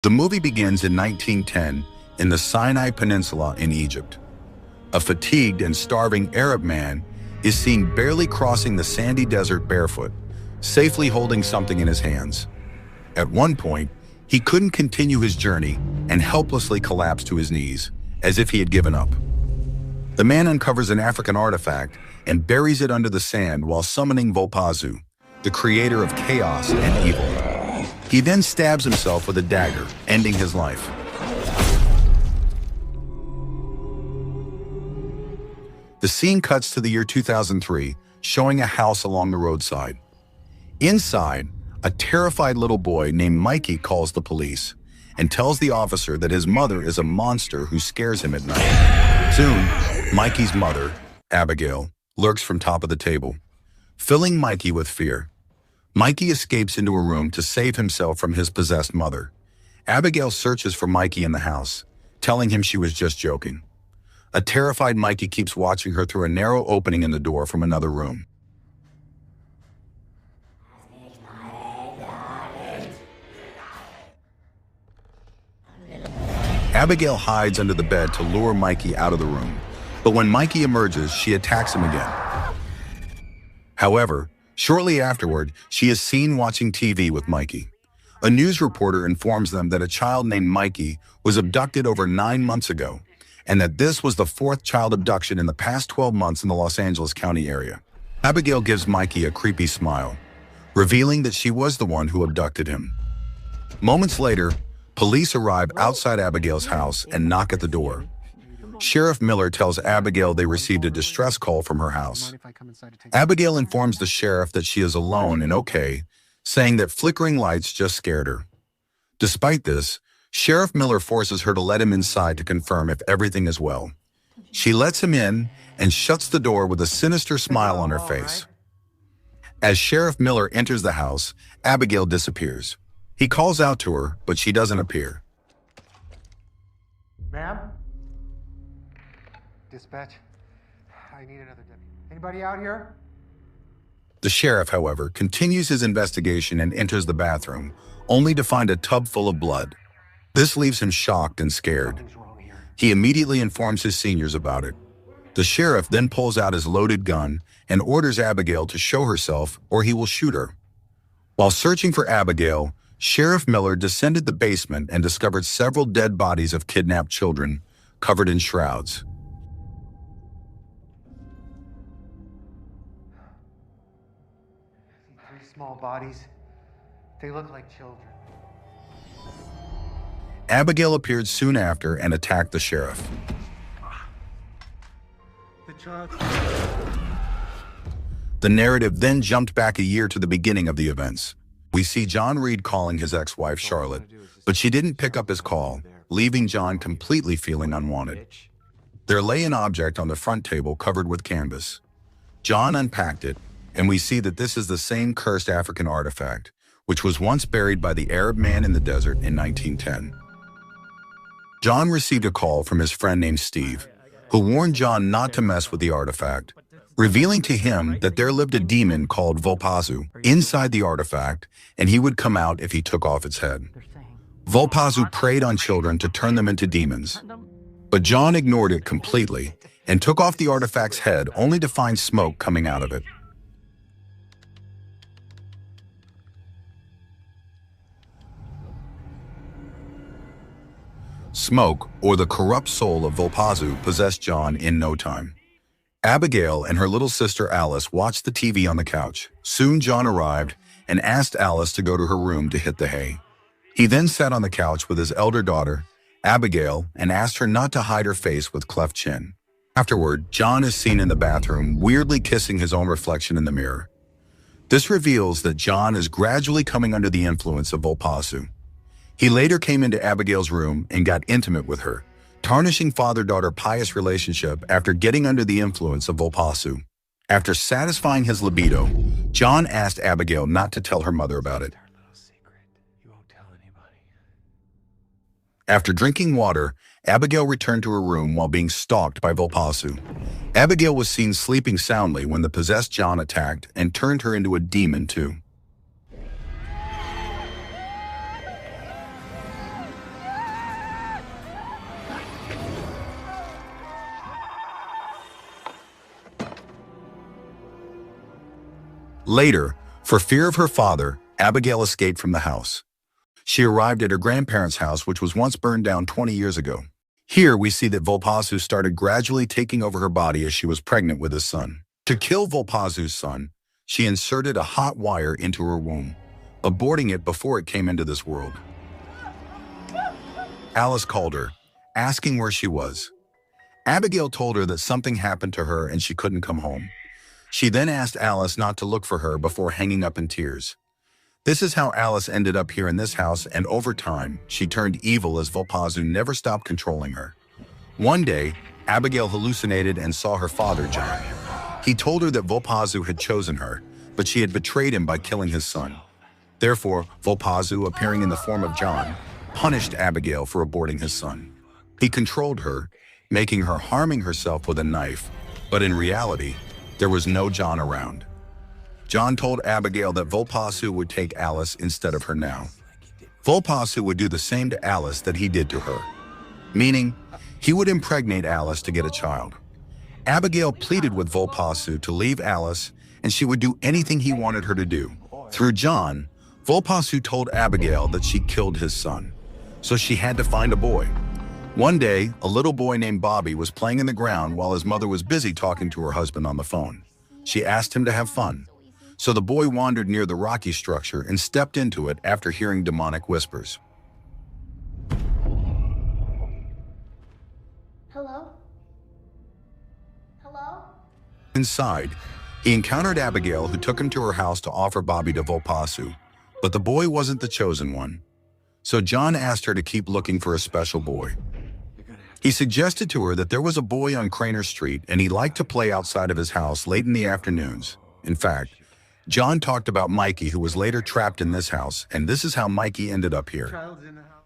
The movie begins in 1910 in the Sinai Peninsula in Egypt. A fatigued and starving Arab man is seen barely crossing the sandy desert barefoot, safely holding something in his hands. At one point, he couldn't continue his journey and helplessly collapsed to his knees, as if he had given up. The man uncovers an African artifact and buries it under the sand while summoning Volpazu, the creator of chaos and evil. He then stabs himself with a dagger, ending his life. The scene cuts to the year 2003, showing a house along the roadside. Inside, a terrified little boy named Mikey calls the police and tells the officer that his mother is a monster who scares him at night. Soon, Mikey's mother, Abigail, lurks from top of the table, filling Mikey with fear. Mikey escapes into a room to save himself from his possessed mother. Abigail searches for Mikey in the house, telling him she was just joking. A terrified Mikey keeps watching her through a narrow opening in the door from another room. Abigail hides under the bed to lure Mikey out of the room, but when Mikey emerges, she attacks him again. However, shortly afterward, she is seen watching TV with Mikey. A news reporter informs them that a child named Mikey was abducted over 9 months ago, and that this was the 4th child abduction in the past 12 months in the Los Angeles County area. Abigail gives Mikey a creepy smile, revealing that she was the one who abducted him. Moments later, police arrive outside Abigail's house and knock at the door. Sheriff Miller tells Abigail they received a distress call from her house. Abigail informs the sheriff that she is alone and okay, saying that flickering lights just scared her. Despite this, Sheriff Miller forces her to let him inside to confirm if everything is well. She lets him in and shuts the door with a sinister smile on her face. As Sheriff Miller enters the house, Abigail disappears. He calls out to her, but she doesn't appear. Ma'am? Dispatch, I need another deputy. Anybody out here? The sheriff, however, continues his investigation and enters the bathroom, only to find a tub full of blood. This leaves him shocked and scared. Something's wrong here. He immediately informs his seniors about it. The sheriff then pulls out his loaded gun and orders Abigail to show herself or he will shoot her. While searching for Abigail, Sheriff Miller descended the basement and discovered several dead bodies of kidnapped children, covered in shrouds. See 3 small bodies. They look like children. Abigail appeared soon after and attacked the sheriff. The child. The narrative then jumped back a year to the beginning of the events. We see John Reed calling his ex-wife Charlotte, but she didn't pick up his call, leaving John completely feeling unwanted. There lay an object on the front table covered with canvas. John unpacked it, and we see that this is the same cursed African artifact, which was once buried by the Arab man in the desert in 1910. John received a call from his friend named Steve, who warned John not to mess with the artifact, revealing to him that there lived a demon called Volpazu inside the artifact, and he would come out if he took off its head. Volpazu preyed on children to turn them into demons, but John ignored it completely and took off the artifact's head only to find smoke coming out of it. Smoke, or the corrupt soul of Volpazu, possessed John in no time. Abigail and her little sister Alice watched the TV on the couch. Soon John arrived and asked Alice to go to her room to hit the hay. He then sat on the couch with his elder daughter, Abigail, and asked her not to hide her face with cleft chin. Afterward, John is seen in the bathroom, weirdly kissing his own reflection in the mirror. This reveals that John is gradually coming under the influence of Volpazu. He later came into Abigail's room and got intimate with her, tarnishing father-daughter pious relationship after getting under the influence of Volpazu. After satisfying his libido, John asked Abigail not to tell her mother about it. Our little secret. You won't tell anybody. After drinking water, Abigail returned to her room while being stalked by Volpazu. Abigail was seen sleeping soundly when the possessed John attacked and turned her into a demon too. Later, for fear of her father, Abigail escaped from the house. She arrived at her grandparents' house, which was once burned down 20 years ago. Here we see that Volpasu started gradually taking over her body as she was pregnant with his son. To kill Volpasu's son, she inserted a hot wire into her womb, aborting it before it came into this world. Alice called her, asking where she was. Abigail told her that something happened to her and she couldn't come home. She then asked Alice not to look for her before hanging up in tears. This is how Alice ended up here in this house, and over time, she turned evil as Volpasu never stopped controlling her. One day, Abigail hallucinated and saw her father, John. He told her that Volpasu had chosen her, but she had betrayed him by killing his son. Therefore, Volpasu, appearing in the form of John, punished Abigail for aborting his son. He controlled her, making her harming herself with a knife, but in reality, there was no John around. John told Abigail that Volpasu would take Alice instead of her now. Volpasu would do the same to Alice that he did to her, meaning he would impregnate Alice to get a child. Abigail pleaded with Volpasu to leave Alice, and she would do anything he wanted her to do. Through John, Volpasu told Abigail that she killed his son, so she had to find a boy. One day, a little boy named Bobby was playing in the ground while his mother was busy talking to her husband on the phone. She asked him to have fun. So the boy wandered near the rocky structure and stepped into it after hearing demonic whispers. Hello? Hello? Inside, he encountered Abigail, who took him to her house to offer Bobby to Volpasu, but the boy wasn't the chosen one. So John asked her to keep looking for a special boy. He suggested to her that there was a boy on Craner Street and he liked to play outside of his house late in the afternoons. In fact, John talked about Mikey, who was later trapped in this house, and this is how Mikey ended up here.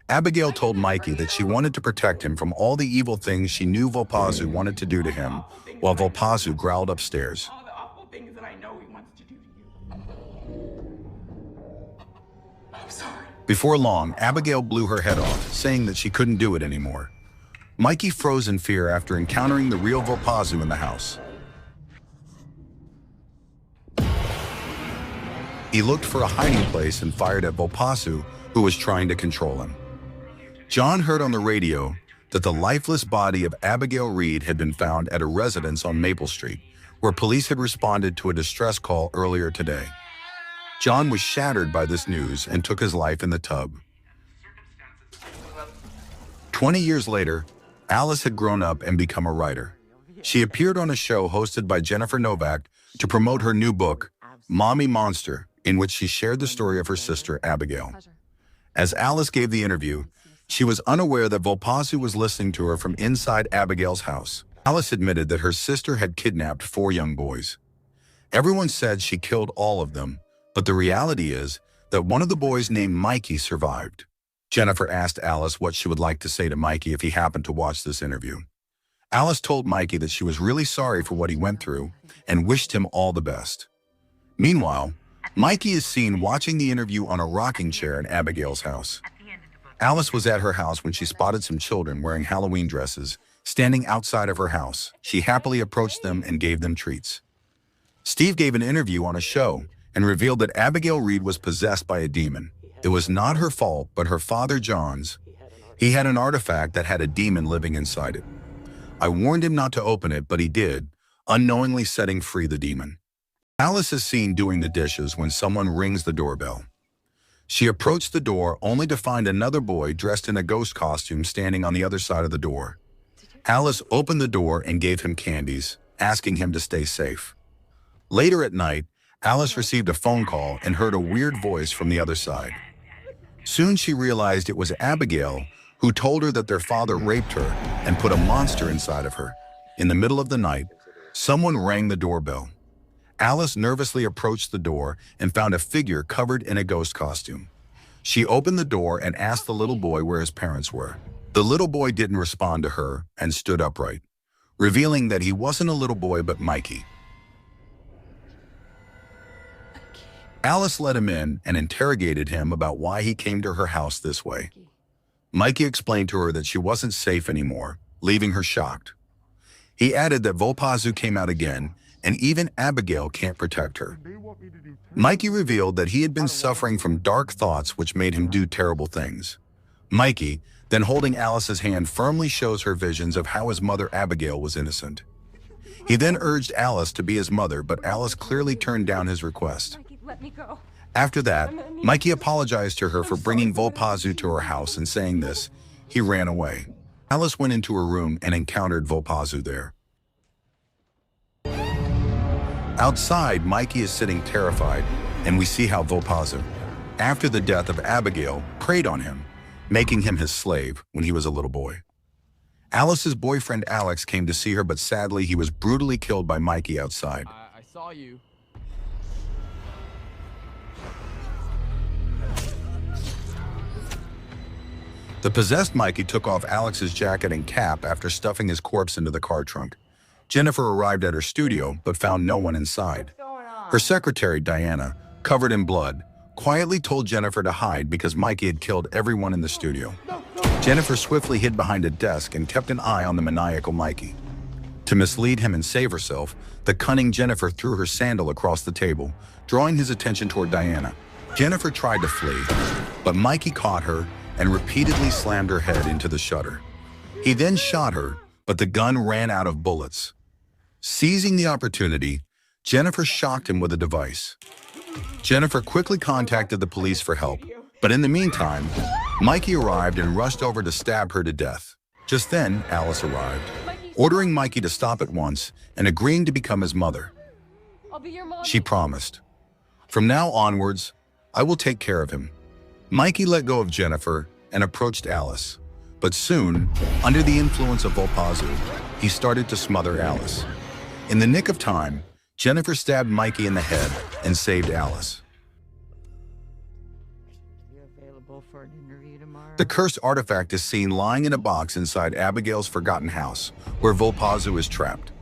Abigail told Mikey that she wanted to protect him from all the evil things she knew Volpasu wanted to do to him, while Volpasu growled upstairs. All the awful things that I know he wants to do to you. I'm sorry. Before long, Abigail blew her head off, saying that she couldn't do it anymore. Mikey froze in fear after encountering the real Volpasu in the house. He looked for a hiding place and fired at Volpasu, who was trying to control him. John heard on the radio that the lifeless body of Abigail Reed had been found at a residence on Maple Street, where police had responded to a distress call earlier today. John was shattered by this news and took his life in the tub. 20 years later, Alice had grown up and become a writer. She appeared on a show hosted by Jennifer Novak to promote her new book, Mommy Monster, in which she shared the story of her sister, Abigail. As Alice gave the interview, she was unaware that Volpasu was listening to her from inside Abigail's house. Alice admitted that her sister had kidnapped 4 young boys. Everyone said she killed all of them, but the reality is that one of the boys named Mikey survived. Jennifer asked Alice what she would like to say to Mikey if he happened to watch this interview. Alice told Mikey that she was really sorry for what he went through and wished him all the best. Meanwhile, Mikey is seen watching the interview on a rocking chair in Abigail's house. Alice was at her house when she spotted some children wearing Halloween dresses standing outside of her house. She happily approached them and gave them treats. Steve gave an interview on a show and revealed that Abigail Reed was possessed by a demon. It was not her fault, but her father John's. He had an artifact that had a demon living inside it. I warned him not to open it, but he did, unknowingly setting free the demon. Alice is seen doing the dishes when someone rings the doorbell. She approached the door only to find another boy dressed in a ghost costume standing on the other side of the door. Alice opened the door and gave him candies, asking him to stay safe. Later at night, Alice received a phone call and heard a weird voice from the other side. Soon she realized it was Abigail, who told her that their father raped her and put a monster inside of her. In the middle of the night, someone rang the doorbell. Alice nervously approached the door and found a figure covered in a ghost costume. She opened the door and asked the little boy where his parents were. The little boy didn't respond to her and stood upright, revealing that he wasn't a little boy but Mikey. Alice let him in and interrogated him about why he came to her house this way. Mikey explained to her that she wasn't safe anymore, leaving her shocked. He added that Volpasu came out again and even Abigail can't protect her. Mikey revealed that he had been suffering from dark thoughts which made him do terrible things. Mikey, then holding Alice's hand, firmly shows her visions of how his mother Abigail was innocent. He then urged Alice to be his mother, but Alice clearly turned down his request. Mikey, let me go. After that, Mikey apologized to her for bringing Volpazu to her house, and saying this, he ran away. Alice went into her room and encountered Volpazu there. Outside, Mikey is sitting terrified, and we see how Volpazu, after the death of Abigail, preyed on him, making him his slave when he was a little boy. Alice's boyfriend Alex came to see her, but sadly he was brutally killed by Mikey outside. I saw you. The possessed Mikey took off Alex's jacket and cap after stuffing his corpse into the car trunk. Jennifer arrived at her studio, but found no one inside. Her secretary, Diana, covered in blood, quietly told Jennifer to hide because Mikey had killed everyone in the studio. Jennifer swiftly hid behind a desk and kept an eye on the maniacal Mikey. To mislead him and save herself, the cunning Jennifer threw her sandal across the table, drawing his attention toward Diana. Jennifer tried to flee, but Mikey caught her and repeatedly slammed her head into the shutter. He then shot her, but the gun ran out of bullets. Seizing the opportunity, Jennifer shocked him with a device. Jennifer quickly contacted the police for help, but in the meantime, Mikey arrived and rushed over to stab her to death. Just then, Alice arrived, ordering Mikey to stop at once and agreeing to become his mother. I'll be your mom. She promised, "From now onwards, I will take care of him." Mikey let go of Jennifer and approached Alice, but soon, under the influence of Volpazu, he started to smother Alice. In the nick of time, Jennifer stabbed Mikey in the head and saved Alice. You available for an interview tomorrow? The cursed artifact is seen lying in a box inside Abigail's forgotten house, where Volpazu is trapped.